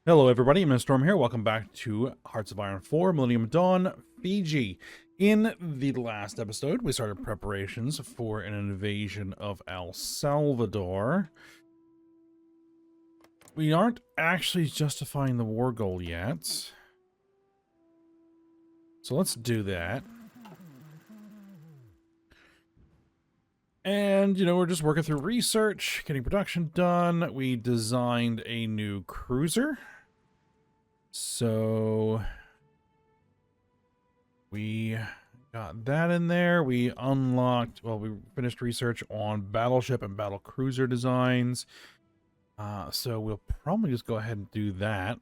Hello everybody, I'm Storm here. Welcome back to Hearts of Iron 4, Millennium Dawn, Fiji. In the last episode, we started preparations for an invasion of El Salvador. We aren't actually justifying the war goal yet. So let's do that. And, we're just working through research, getting production done. We designed a new cruiser. So we got that in there. We unlocked, well, we finished research on Battleship and Battle Cruiser designs. So we'll probably just go ahead and do that.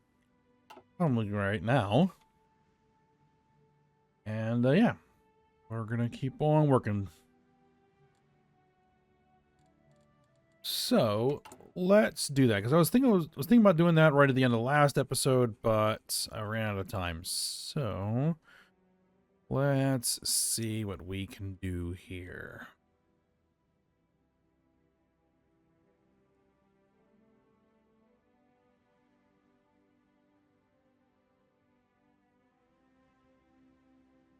Probably right now. And yeah, we're going to keep on working. So let's do that, because I was thinking about doing that right at the end of the last episode, but I ran out of time. So let's see what we can do here.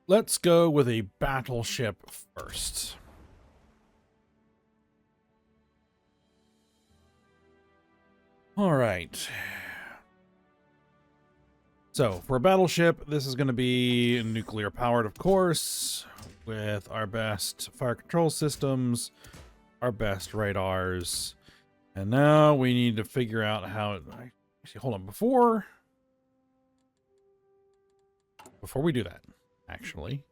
Let's go with a battleship first. All right. So for a battleship, this is going to be nuclear powered, of course, with our best fire control systems, our best radars. And now we need to figure out how... Actually, hold on. Before we do that, actually,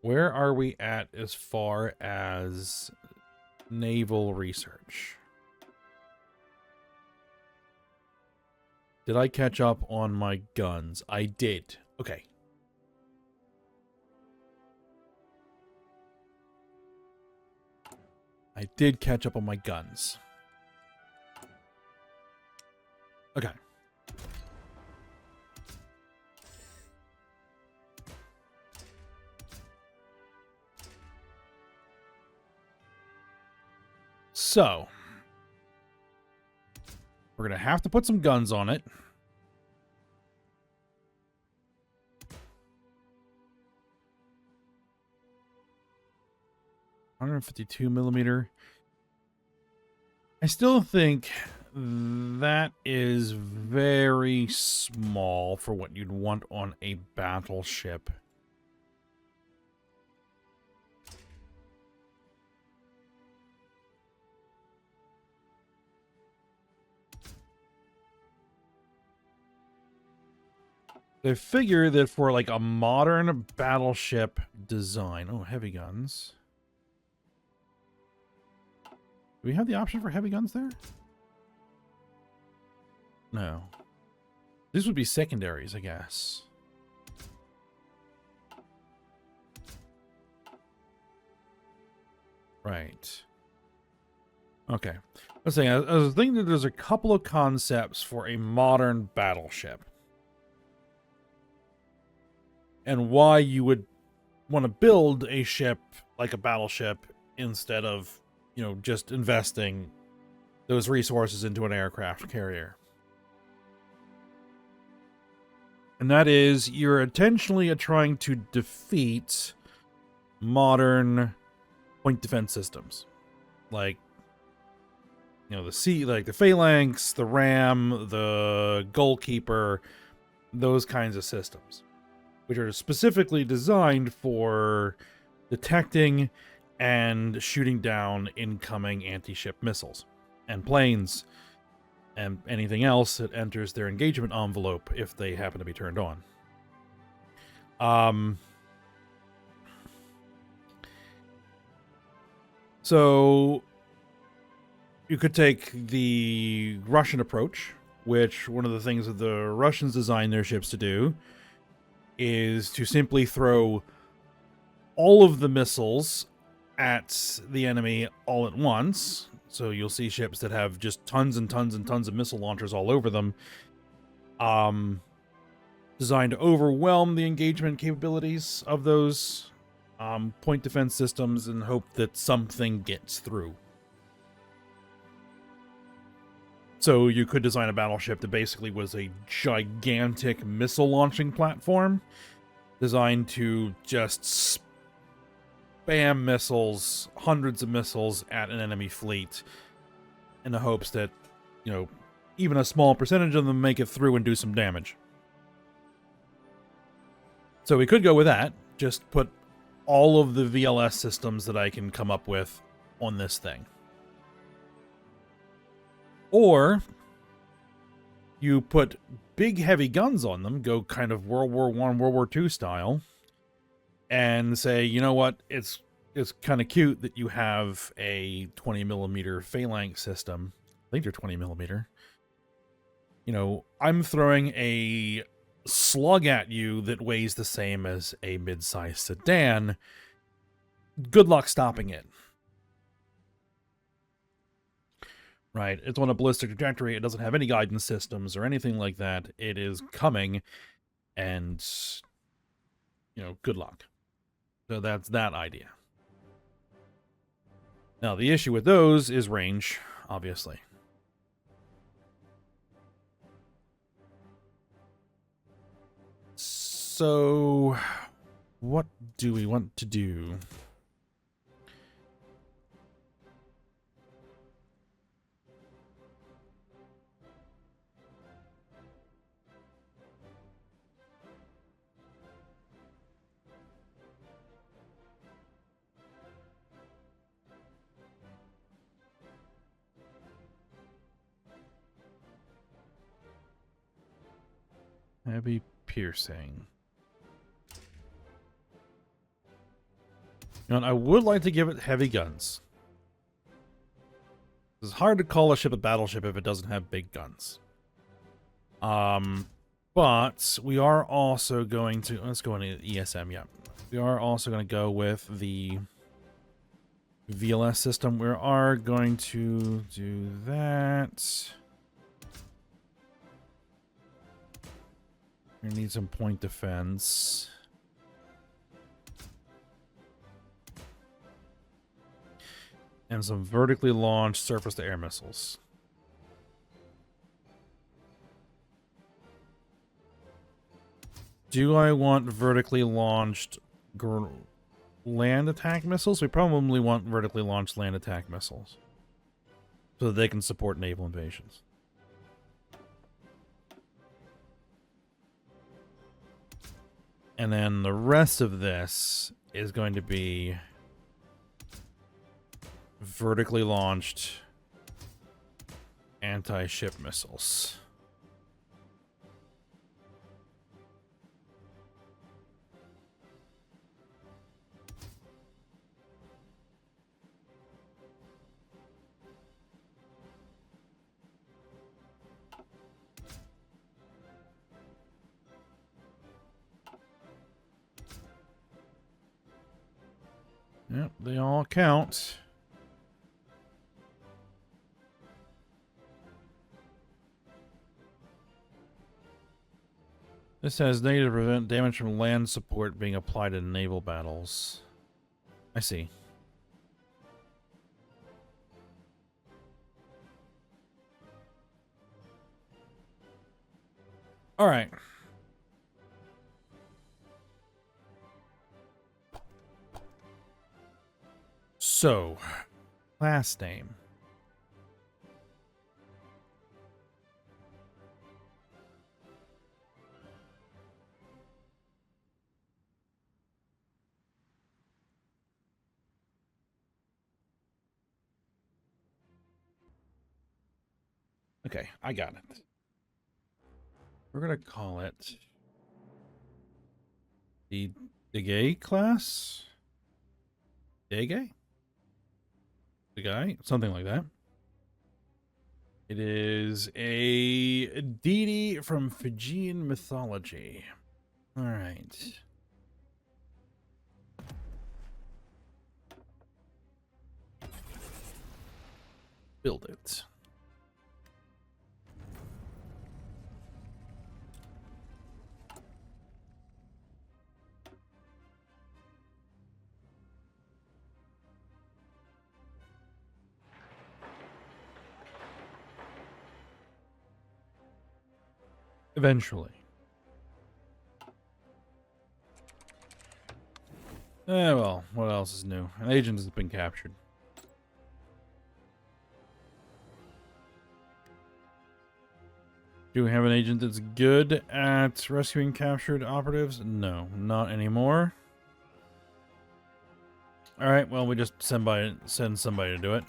where are we at as far as naval research? Did I catch up on my guns? I did. Okay. I did catch up on my guns. Okay. So, we're going to have to put some guns on it. .152mm. I still think that is very small for what you'd want on a battleship. They figure that for like a modern battleship design... Oh, heavy guns. Do we have the option for heavy guns there? No. These would be secondaries, I guess. Right. Okay. I was thinking that there's a couple of concepts for a modern battleship. And why you would want to build a ship like a battleship instead of, just investing those resources into an aircraft carrier. And that is, you're intentionally trying to defeat modern point defense systems. Like, the phalanx, the ram, the goalkeeper, those kinds of systems, which are specifically designed for detecting and shooting down incoming anti-ship missiles and planes and anything else that enters their engagement envelope if they happen to be turned on. So you could take the Russian approach, which one of the things that the Russians designed their ships to do is to simply throw all of the missiles at the enemy all at once. So you'll see ships that have just tons and tons and tons of missile launchers all over them, designed to overwhelm the engagement capabilities of those point defense systems and hope that something gets through. So you could design a battleship that basically was a gigantic missile launching platform designed to just spam missiles, hundreds of missiles at an enemy fleet in the hopes that, you know, even a small percentage of them make it through and do some damage. So we could go with that. Just put all of the VLS systems that I can come up with on this thing. Or you put big heavy guns on them, go kind of World War I, World War II style, and say, you know what, it's kind of cute that you have a 20mm phalanx system. I think they're 20mm. You know, I'm throwing a slug at you that weighs the same as a mid-sized sedan. Good luck stopping it. Right? It's on a ballistic trajectory. It doesn't have any guidance systems or anything like that. It is coming, and, you know, good luck. So that's that idea. Now, the issue with those is range, obviously. So, what do we want to do? Heavy piercing. You know, I would like to give it heavy guns. It's hard to call a ship a battleship if it doesn't have big guns. But we are also going to... Let's go into ESM, yeah. We are also going to go with the VLS system. We are going to do that. We need some point defense. And some vertically launched surface-to-air missiles. Do I want vertically launched land attack missiles? We probably want vertically launched land attack missiles. So that they can support naval invasions. And then the rest of this is going to be vertically launched anti-ship missiles. Yep, they all count. This has data to prevent damage from land support being applied in naval battles. I see. All right. So, class name. Okay, I got it. We're going to call it the Dege class? Dege? The guy? Something like that. It is a deity from Fijian mythology. All right. Build it. Eventually. Well, what else is new? An agent has been captured. Do we have an agent that's good at rescuing captured operatives? No, not anymore. Alright, well, we just send somebody to do it.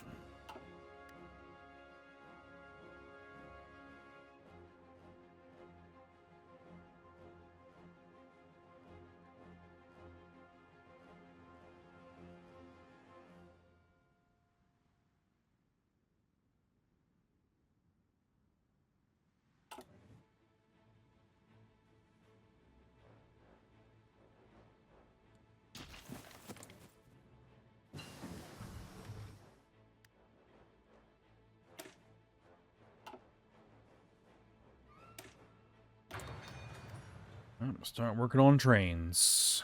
Start working on trains.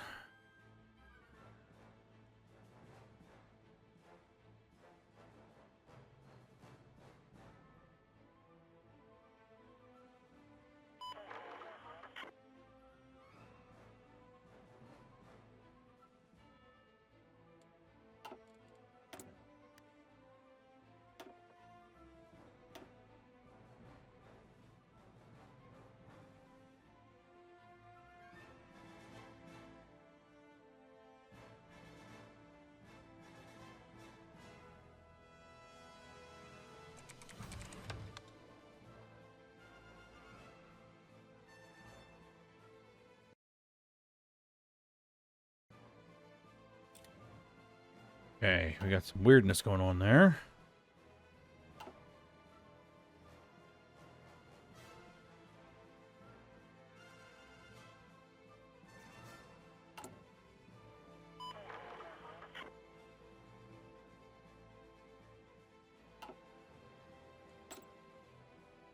Okay, we got some weirdness going on there.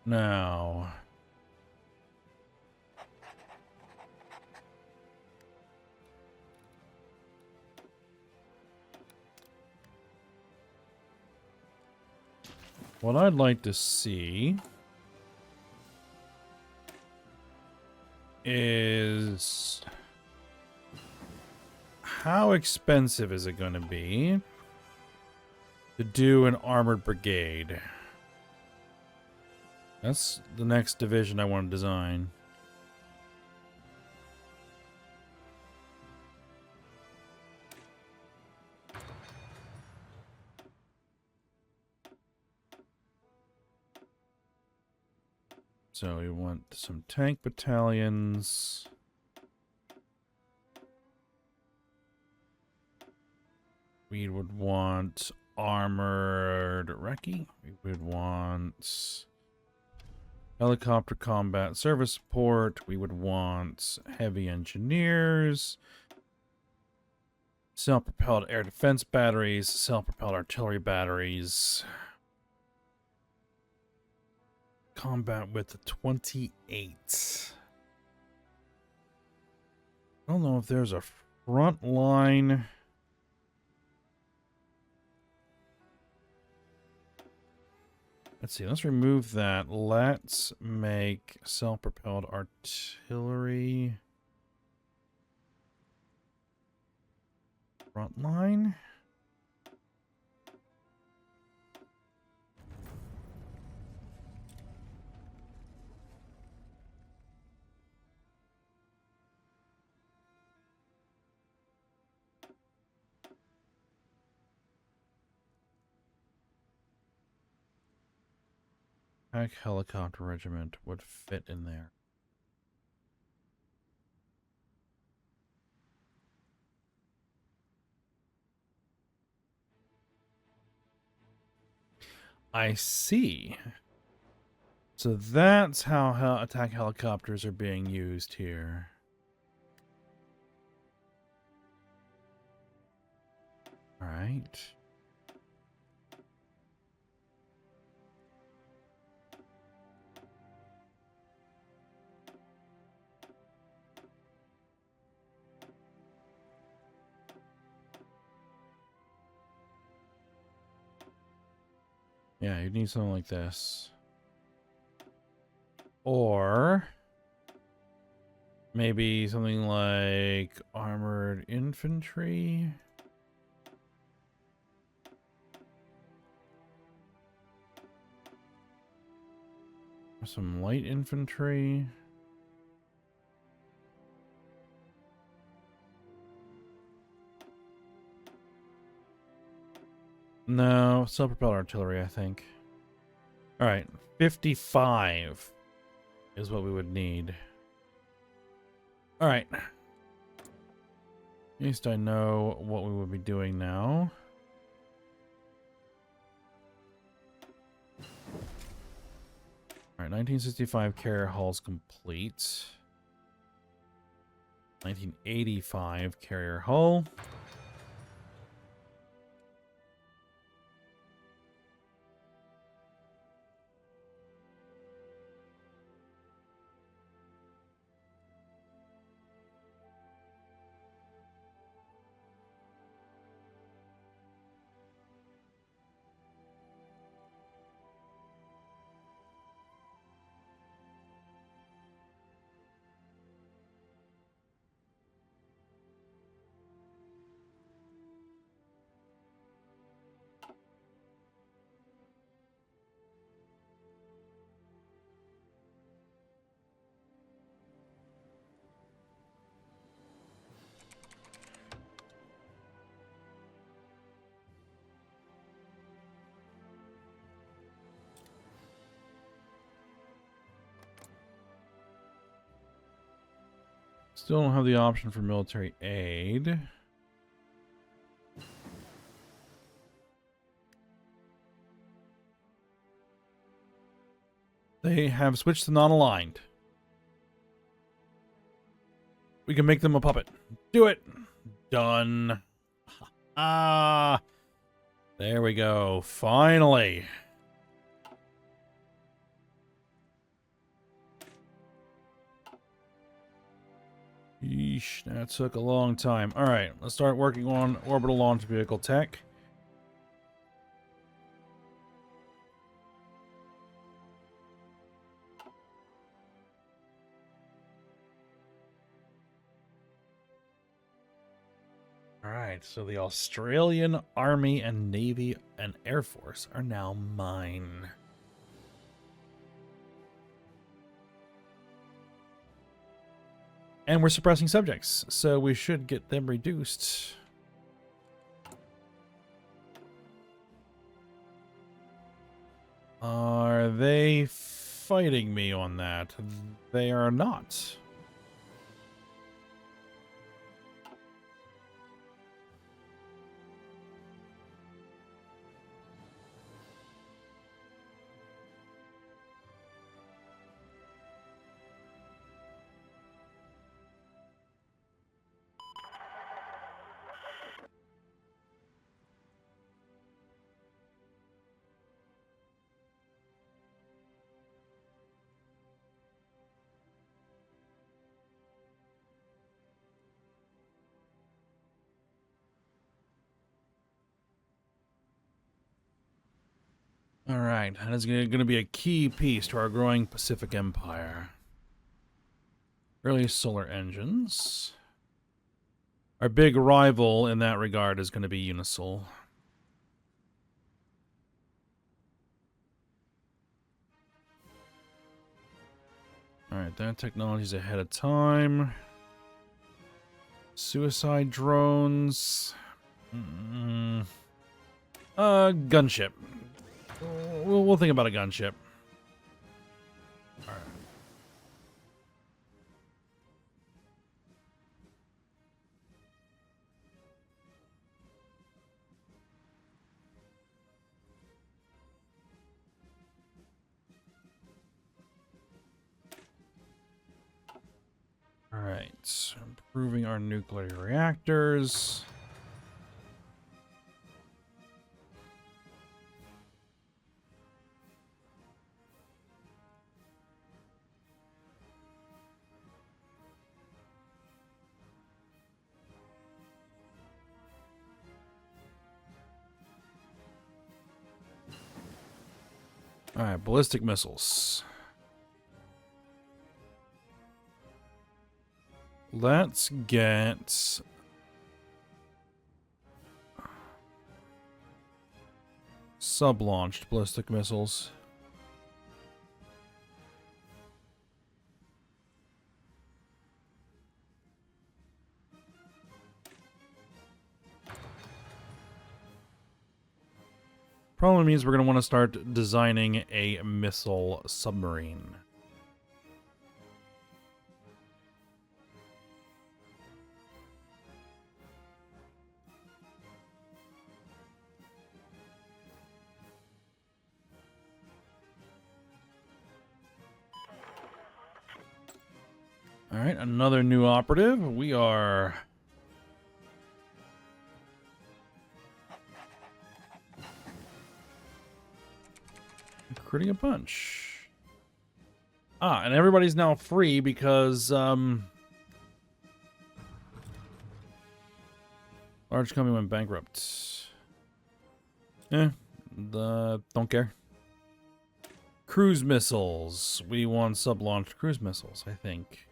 Now, what I'd like to see is how expensive is it going to be to do an armored brigade? That's the next division I want to design. So we want some tank battalions. We would want armored recce. We would want helicopter combat service support. We would want heavy engineers. Self-propelled air defense batteries. Self-propelled artillery batteries. Combat with 28. I don't know if there's a front line. Let's see, let's remove that. Let's make self-propelled artillery front line. Pack helicopter regiment would fit in there. I see. So that's how attack helicopters are being used here. All right. Yeah, you need something like this. Or Maybe something like armored infantry. Some light infantry. No, self-propelled artillery, I think. All right, 55 is what we would need. All right. At least I know what we would be doing now. All right, 1965 carrier hull's complete. 1985 carrier hull. Still don't have the option for military aid. They have switched to non-aligned. We can make them a puppet. Do it. Done. Ah. There we go. Finally. Yeesh, that took a long time. All right, let's start working on orbital launch vehicle tech. All right, so the Australian Army and Navy and Air Force are now mine. And we're suppressing subjects, so we should get them reduced. Are they fighting me on that? They are not. All right, that is going to be a key piece to our growing Pacific Empire. Early solar engines. Our big rival in that regard is going to be Unisol. All right, that technology's ahead of time. Suicide drones. Gunship. We'll think about a gunship. All right. All right, improving our nuclear reactors. All right, ballistic missiles. Let's get sub-launched ballistic missiles. Problem means we're going to want to start designing a missile submarine. All right, another new operative. We are recruiting a bunch. Ah, and everybody's now free because large company went bankrupt. Don't care. Cruise missiles. We want sub-launched cruise missiles, I think.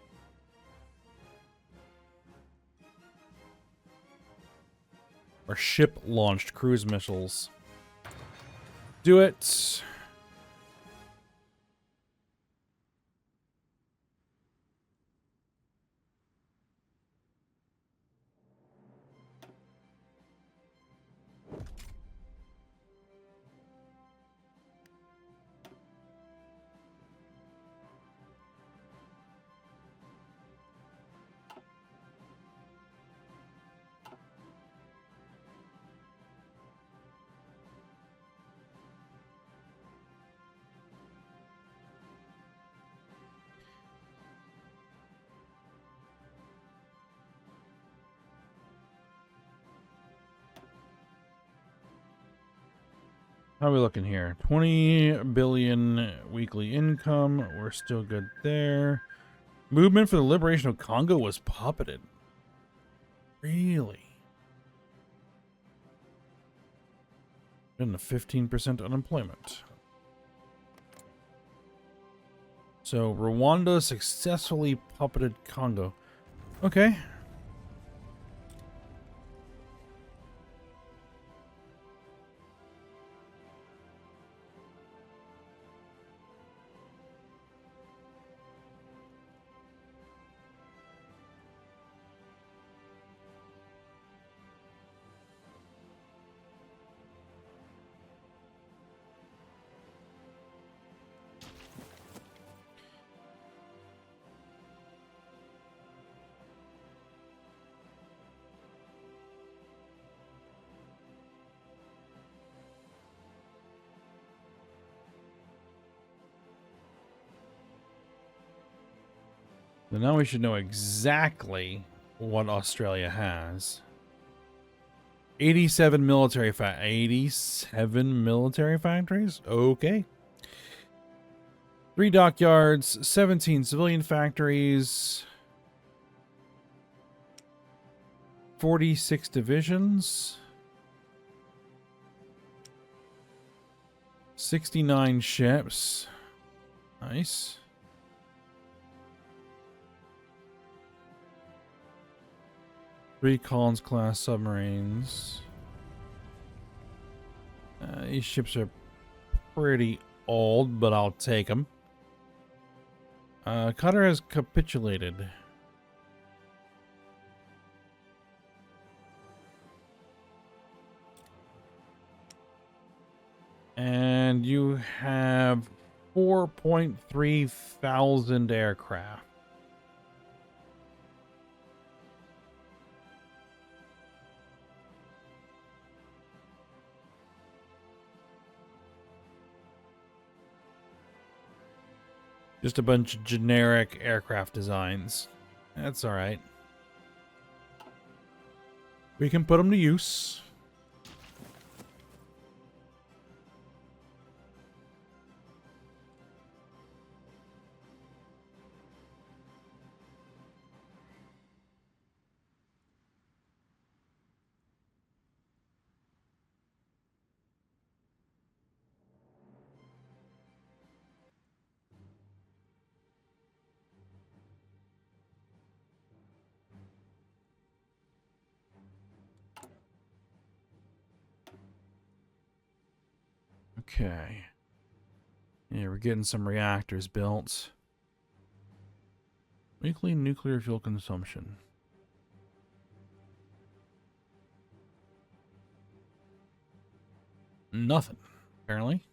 Or ship-launched cruise missiles. Do it. How are we looking here? 20 billion weekly income. We're still good there. Movement for the liberation of Congo was puppeted. Really? And a 15% unemployment. So Rwanda successfully puppeted Congo. Okay. So now we should know exactly what Australia has. 87 military 87 military factories? Okay. 3 dockyards, 17 civilian factories, 46 divisions, 69 ships. Nice. Three Collins-class submarines. These ships are pretty old, but I'll take them. Qatar has capitulated. And you have 4.3 thousand aircraft. Just a bunch of generic aircraft designs. That's all right. We can put them to use. Okay. Yeah, we're getting some reactors built. Weekly nuclear fuel consumption. Nothing, apparently.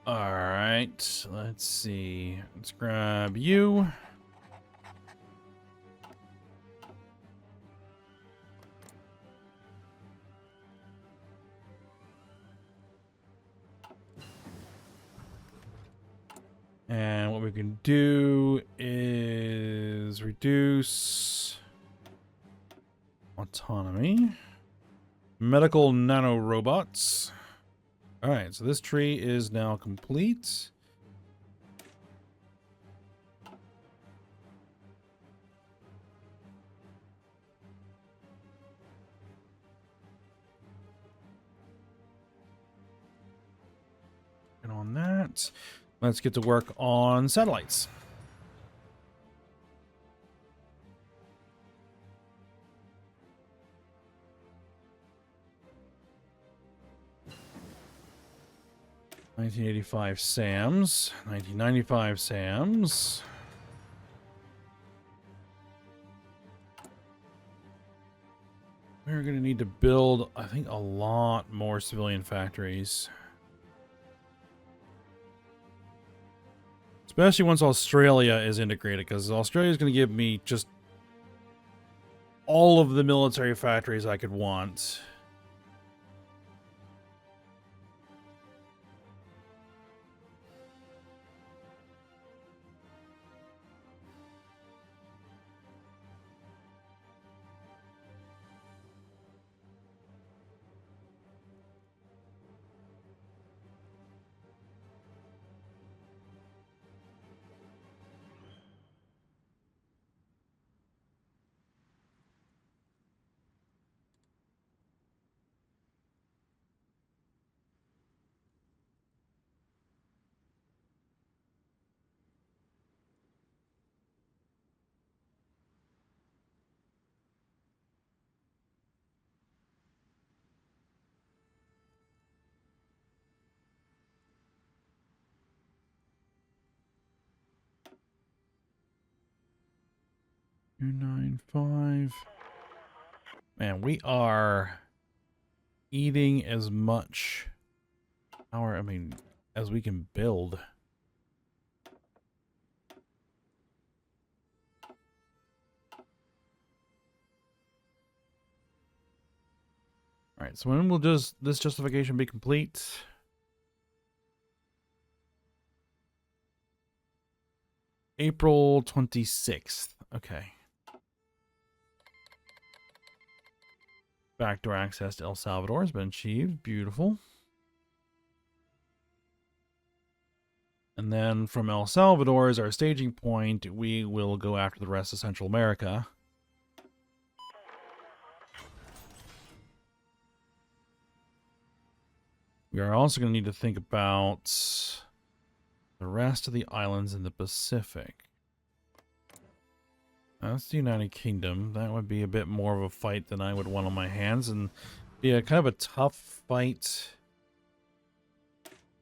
All right, let's see. Let's grab you. And what we can do is reduce autonomy. Medical nanorobots. All right, so this tree is now complete. And on that, let's get to work on satellites. $1985 SAMs, 1995 SAMs. We're going to need to build, I think, a lot more civilian factories. Especially once Australia is integrated, because Australia is going to give me just all of the military factories I could want. $295. Man, we are eating as much power, as we can build. All right, so when will this justification be complete? April 26th. Okay. Backdoor access to El Salvador has been achieved. Beautiful. And then from El Salvador as our staging point, we will go after the rest of Central America. We are also going to need to think about the rest of the islands in the Pacific. That's the United Kingdom. That would be a bit more of a fight than I would want on my hands, and be a kind of a tough fight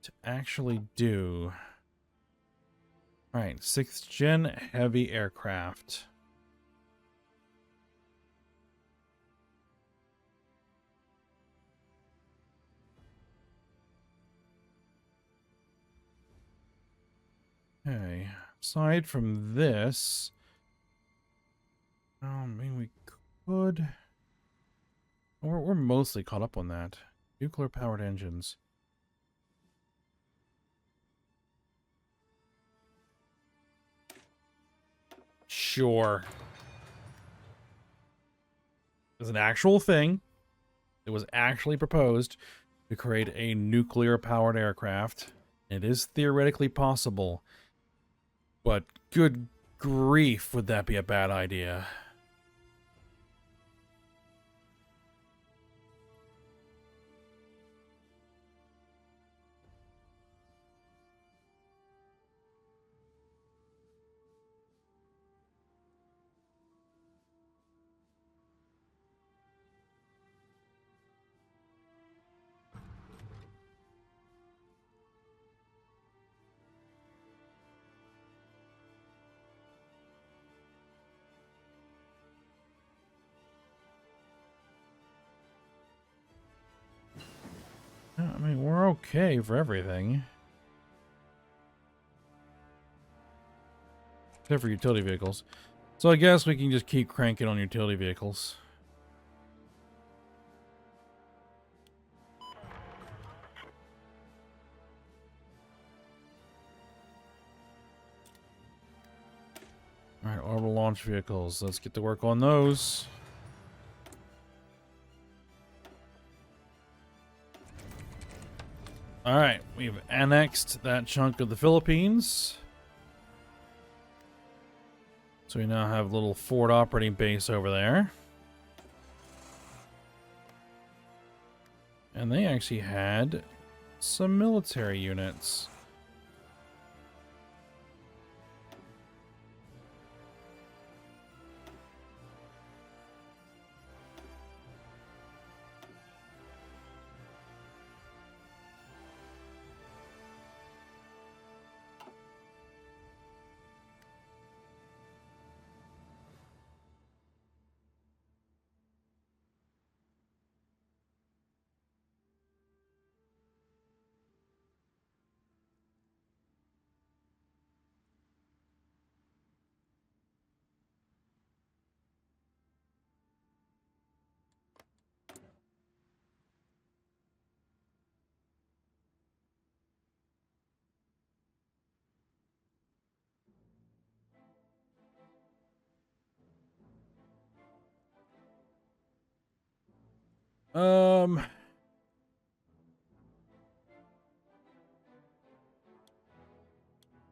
to actually do. Alright, 6th gen heavy aircraft. Okay, aside from this, I mean, we could... We're mostly caught up on that. Nuclear-powered engines. Sure. There's an actual thing. It was actually proposed to create a nuclear-powered aircraft. It is theoretically possible. But good grief, would that be a bad idea? I mean, we're okay for everything. Except for utility vehicles. So I guess we can just keep cranking on utility vehicles. Alright, orbital launch vehicles. Let's get to work on those. Alright, we've annexed that chunk of the Philippines. So we now have a little forward operating base over there. And they actually had some military units.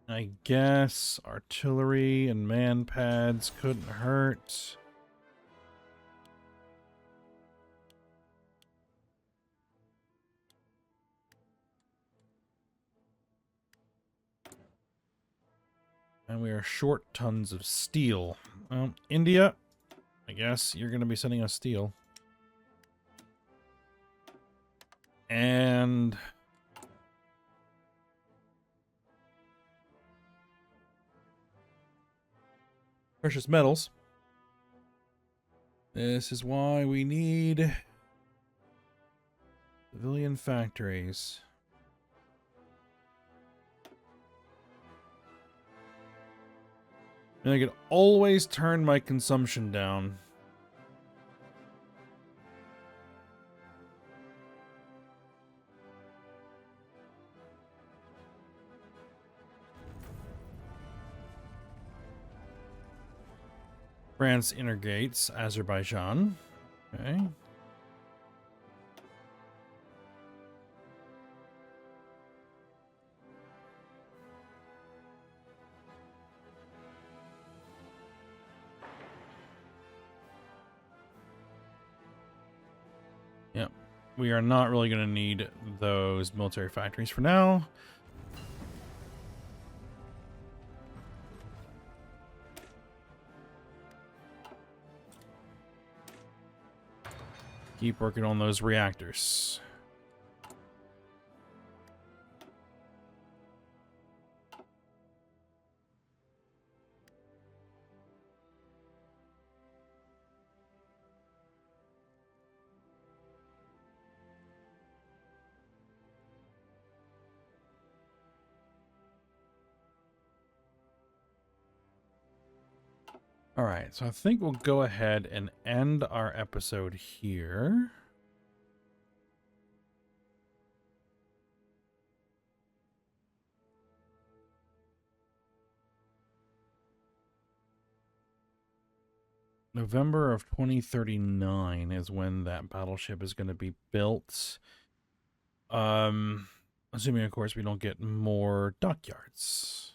I guess artillery and man pads couldn't hurt. And we are short tons of steel. India, I guess you're going to be sending us steel. And precious metals. This is why we need civilian factories. And I could always turn my consumption down. France integrates Azerbaijan. Okay. Yep. We are not really going to need those military factories for now. Keep working on those reactors. All right, so I think we'll go ahead and end our episode here. November of 2039 is when that battleship is going to be built. Assuming, of course, we don't get more dockyards.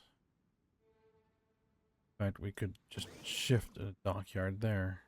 In fact, we could just shift a dockyard there.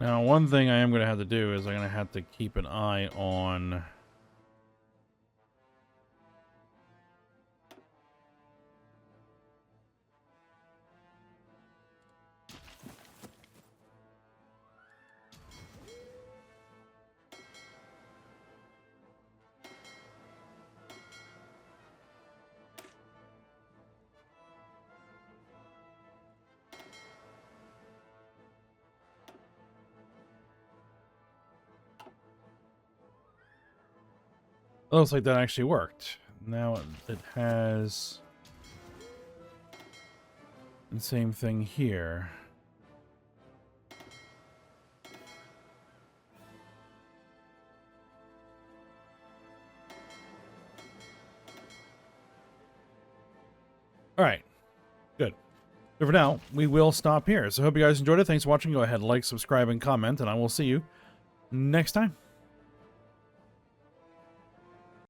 Now, one thing I am going to have to do is I'm going to have to keep an eye on... It looks like that actually worked. Now it has the same thing here. All right, good. So for now, we will stop here. So I hope you guys enjoyed it. Thanks for watching. Go ahead, like, subscribe, and comment, and I will see you next time.